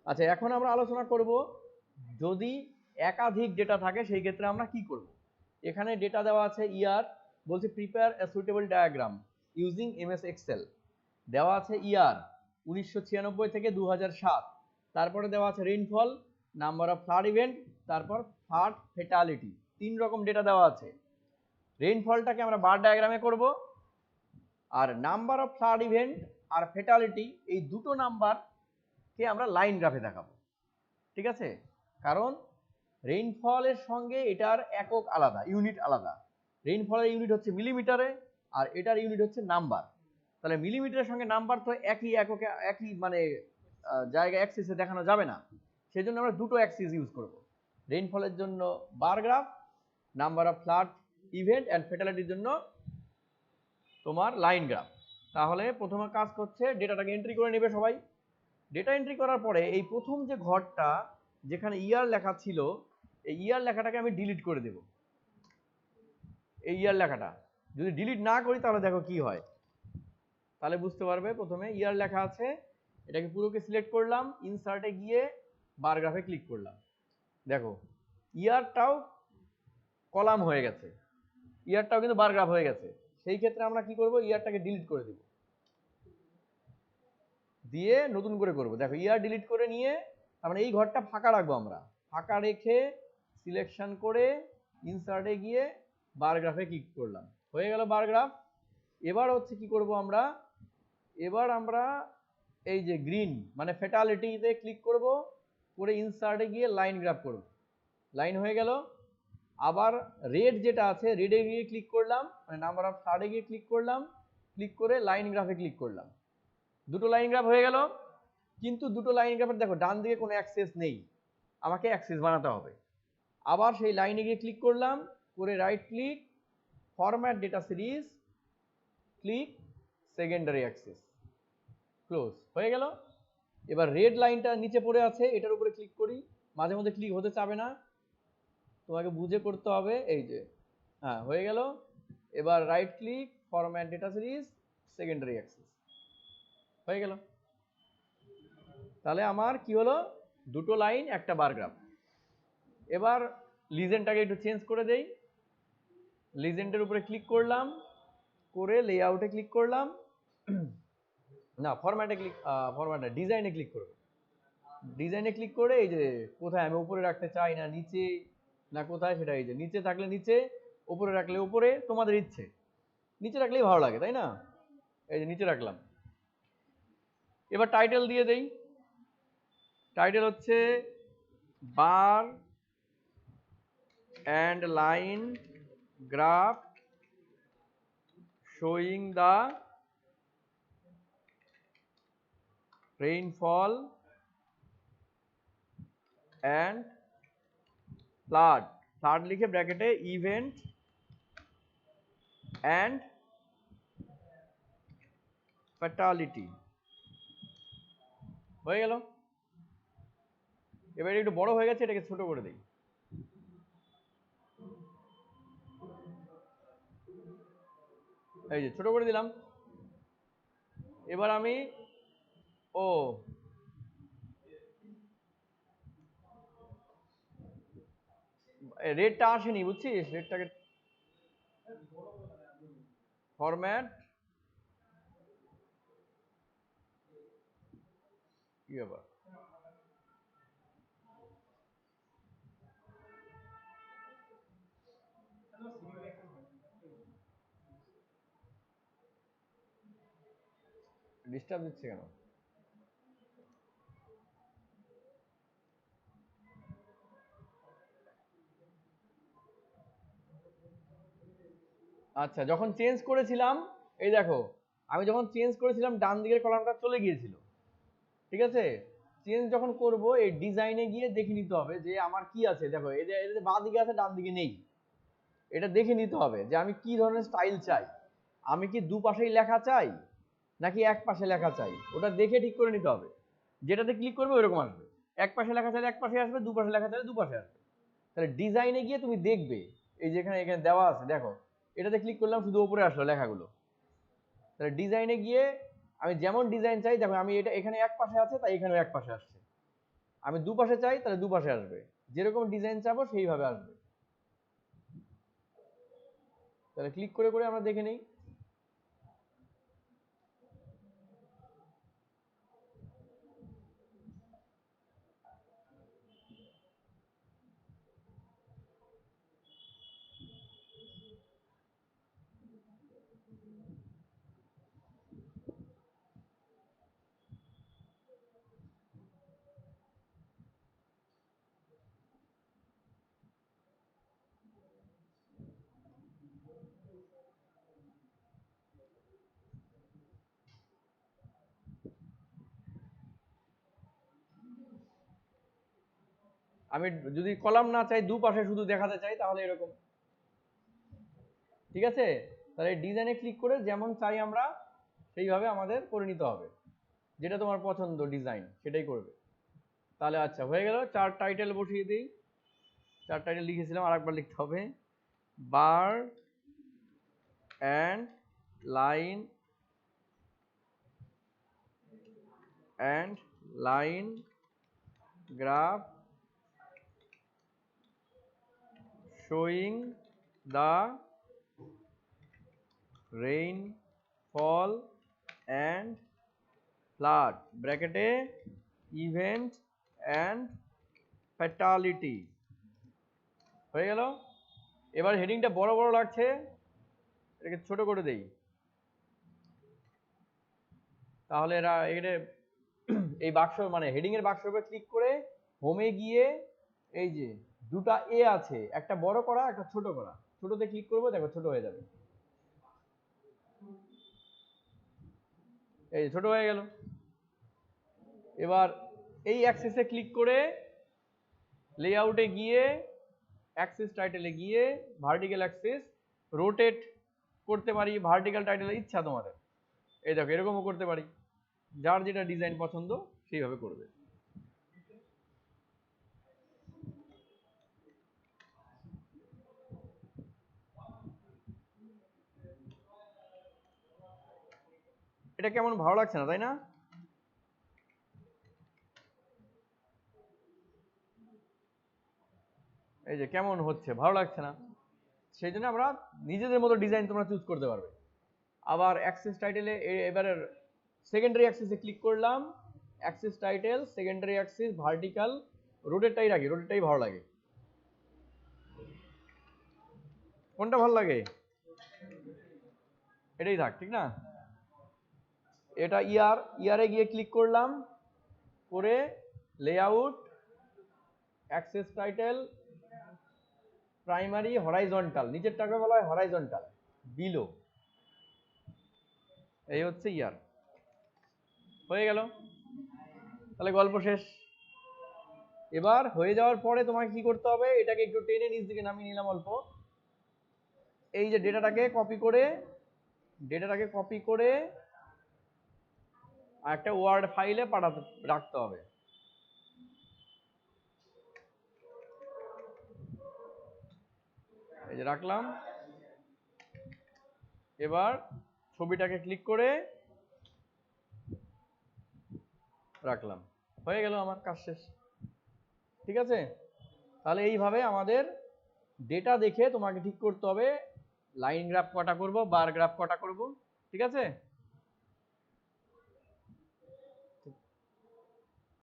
আচ্ছা, এখন আমরা আলোচনা করব যদি একাধিক ডেটা থাকে সেই ক্ষেত্রে আমরা কি করব। এখানে ডেটা দেওয়া আছে ইয়ার, বলছে prepare a suitable diagram using MS Excel. দেওয়া আছে ইয়ার 1996 থেকে 2007। তারপরে দেওয়া আছে rainfall, number of flood event, তারপর ফ্লাড ফেটালিটি। 3 রকম ডেটা দেওয়া আছে। রেইনফলটাকে আমরা বার ডায়াগ্রামে করব, আর number of flood event R fatality এই দুটো নাম্বারকে আমরা লাইন গ্রাফে দেখাবো। ঠিক আছে, কারণ রেইনফলের সঙ্গে এটার একক আলাদা, ইউনিট আলাদা। রেইনফলের ইউনিট হচ্ছে মিলিমিটারে, আর এটার ইউনিট হচ্ছে নাম্বার। তাহলে মিলিমিটারের সঙ্গে নাম্বার তো একই এককে, একই মানে জায়গা অ্যাক্সিসে দেখানো যাবে না। সেজন্য আমরা দুটো অ্যাক্সিস ইউজ করব। রেইনফলের জন্য bar graph, number of flood event and ফেটালিটির জন্য তোমার লাইন গ্রাফ। তাহলে প্রথমে কাজ করছে ডেটাটাকে এন্ট্রি করে নেবে সবাই। ডেটা এন্ট্রি করার পরে এই প্রথম যে ঘরটা যেখানে ইয়ার লেখা ছিল, এই ইয়ার লেখাটাকে আমি ডিলিট করে দেব। এই ইয়ার লেখাটা যদি ডিলিট না করি তাহলে দেখো কি হয়, তাহলে বুঝতে পারবে। প্রথমে ইয়ার লেখা আছে, এটাকে পুরোকে সিলেক্ট করলাম, ইনসার্টে গিয়ে বার গ্রাফে ক্লিক করলাম। দেখো ইয়ারটাও কলাম হয়ে গেছে, ইয়ারটাও কিন্তু বার গ্রাফ হয়ে গেছে। সেই ক্ষেত্রে আমরা কি করব, ইয়ারটাকে ডিলিট করে দেব, দিয়ে নতুন করে করব। দেখো ইয়ার ডিলিট করে নিয়ে তার মানে এই ঘরটা ফাঁকা রাখবো আমরা। ফাঁকা রেখে সিলেকশন করে ইনসার্টে গিয়ে বার গ্রাফে ক্লিক করলাম, হয়ে গেল বার গ্রাফ। এবার হচ্ছে কি করব আমরা, এবার আমরা এই যে গ্রিন মানে ফেটালিটিতে ক্লিক করব, করে ইনসার্টে গিয়ে লাইন গ্রাফ করব, লাইন হয়ে গেল। আবার রেড যেটা আছে, রেডে গিয়ে ক্লিক করলাম, মানে নাম্বার অফ ফ্লাডে গিয়ে ক্লিক করলাম, ক্লিক করে লাইন গ্রাফে ক্লিক করলাম। দুটো লাইন গ্রাফ হয়ে গেল। কিন্তু দুটো লাইন গ্রাফের দেখো ডান দিকে কোনো অ্যাক্সেস নেই, আমাকে অ্যাক্সেস বানাতে হবে। আবার সেই লাইনে গিয়ে ক্লিক করলাম, করে right click, format data series, click secondary access, close, হয়ে গেল। এবার রেড লাইনটা নিচে পড়ে আছে, এটার উপরে ক্লিক করি। মাঝে মধ্যে ক্লিক হতে চাবে না, তোমাকে বুঝে করতে হবে। এই যে হ্যাঁ হয়ে গেল। এবার right click, format data series, secondary access, হয়ে গেল। তাহলে আমার কি হলো, দুটো লাইন একটা বার গ্রাফ। এবার লিজেন্ডটাকে একটু চেঞ্জ করে দেই। লিজেন্ডের উপরে ক্লিক করলাম, করে লেআউটে ক্লিক করলাম, না ফরম্যাটে ক্লিক, ফরম্যাটে ডিজাইনে ক্লিক করব। ডিজাইনে ক্লিক করে এই যে কোথায় আমি উপরে রাখতে চাই, না নিচে, না কোথায়, সেটা এই যে নিচে থাকলে নিচে, উপরে রাখলে উপরে, তোমাদের ইচ্ছে। নিচে রাখলেই ভালো লাগে, তাই না? এই যে নিচে রাখলাম। এবার টাইটেল দিয়ে দেই। টাইটেল হচ্ছে বার and line graph showing the rainfall and flood, flood লিখে ব্র্যাকেটে ইভেন্ট and fatality, হয়ে গেল। এবার একটু বড় হয়ে গেছে, এটাকে ছোট করে দেই। এই যে ছোট করে দিলাম। এবার আমি রেডটা আসেনি, বুঝছিস? রেডটাকে ফরম্যাট, কি ব্যাপার, ডিস্টার্ব দিচ্ছে কেন? আচ্ছা, যখন চেঞ্জ করেছিলাম, এই দেখো আমি যখন চেঞ্জ করেছিলাম ডান দিকের কলামটা চলে গিয়েছিল। ঠিক আছে, চেঞ্জ যখন করব এই ডিজাইনে গিয়ে দেখে নিতে হবে যে আমার কি আছে। দেখো এই যে বাঁ দিকে আছে, ডান দিকে নেই। এটা দেখে নিতে হবে যে আমি কি ধরনের স্টাইল চাই। আমি কি দুপাশেই লেখা চাই নাকি এক পাশে লেখা চাই, ওটা দেখে ঠিক করে নিতে হবে। যেটাতে ক্লিক করবে ওইরকম আসবে। এক পাশে লেখা চাইলে এক পাশে আসবে, দুপাশে লেখা চাইলে দুপাশে আসবে। তাহলে ডিজাইনে গিয়ে তুমি দেখবে, এই যেখানে এখানে দেওয়া আছে দেখো, এটাতে ক্লিক করলাম, শুধু উপরে আসলো লেখাগুলো। তাহলে ডিজাইনে গিয়ে আমি যেমন ডিজাইন চাই, দেখো আমি এটা এখানে এক পাশে আছে, তাই এখানেও এক পাশে আসছে। আমি দুপাশে চাই তাহলে দুপাশে আসবে, যেরকম ডিজাইন চাবো সেইভাবে আসবে। তাহলে ক্লিক করে করে আমরা দেখে নেই। আমি যদি কলাম না চাই, দুপাশে শুধু দেখাতে চাই, তাহলে এরকম। ঠিক আছে, তাহলে ডিজাইনে ক্লিক করে যেমন চাই আমরা সেইভাবে আমাদের করে নিতে হবে, যেটা তোমার পছন্দ ডিজাইন সেটাই করবে। তাহলে আচ্ছা হয়ে গেল। চার টাইটেল বসিয়ে দিই। চার টাইটেল লিখেছিলাম, আরেকবার লিখতে হবে। Bar and line graph showing the rainfall and flood ব্র্যাকেটে ইভেন্ট অ্যান্ড ফ্যাটালিটি। হয়ে গেল। এবার হেডিংটা বড় বড় লাগছে, এটাকে ছোট করে দেই, তাহলে এরা এটা এই বাক্স মানে হেডিং এর বাক্সের উপরে ক্লিক করে হোমে গিয়ে এই যে দুটা এ আছে, একটা বড় করা একটা ছোট করা, ছোটতে ক্লিক করবো, দেখো ছোট হয়ে যাবে। এই ছোট হয়ে গেল। এবার এই অ্যাক্সেসে ক্লিক করে লেআউটে গিয়ে অ্যাক্সেস টাইটেলে গিয়ে ভার্টিক্যাল অ্যাক্সেস রোটেট করতে পারি, ভার্টিক্যাল টাইটেলের ইচ্ছা তোমাদের। এই দেখো এরকমও করতে পারি, যার যেটা ডিজাইন পছন্দ সেইভাবে করবে। এটা কেমন ভালো লাগছে না, তাই না? এই যে কেমন হচ্ছে, ভালো লাগছে না? সেই জন্য আমরা নিজেদের মতো ডিজাইন তোমরা চুজ করতে পারবে। আবার অ্যাক্সেস টাইটেলে এবারে সেকেন্ডারি অ্যাক্সেসে ক্লিক করলাম, axis title secondary axis vertical রোটেটটাই রাখি, রোটেটটাই ভালো লাগে। কোনটা ভালো লাগে? এটাই থাক, ঠিক না? এটা ইয়ারে গিয়ে ক্লিক করলাম, করে layout axis title primary horizontal, নিচেরটাকে বলা হয় হরাইজন্টাল, বিলো। এই হচ্ছে ইয়ার। হয়ে গেল, তাহলে গল্প শেষ। এবার হয়ে যাওয়ার পরে তোমাকে কি করতে হবে, এটাকে একটু টেনে নিচ দিকে নামিয়ে নিলাম অল্প। এই যে ডেটাটাকে কপি করে একটা ওয়ার্ড ফাইলে পাঠাতে রাখতে হবে। এই যে রাখলাম। এবার ছবিটাকে ক্লিক করে রাখলাম, হয়ে গেল, আমার কাজ শেষ। ঠিক আছে, তাহলে এইভাবে আমাদের ডেটা দেখে তোমাকে ঠিক করতে হবে লাইন গ্রাফ কটা করব, বার গ্রাফ কটা করব। ঠিক আছে।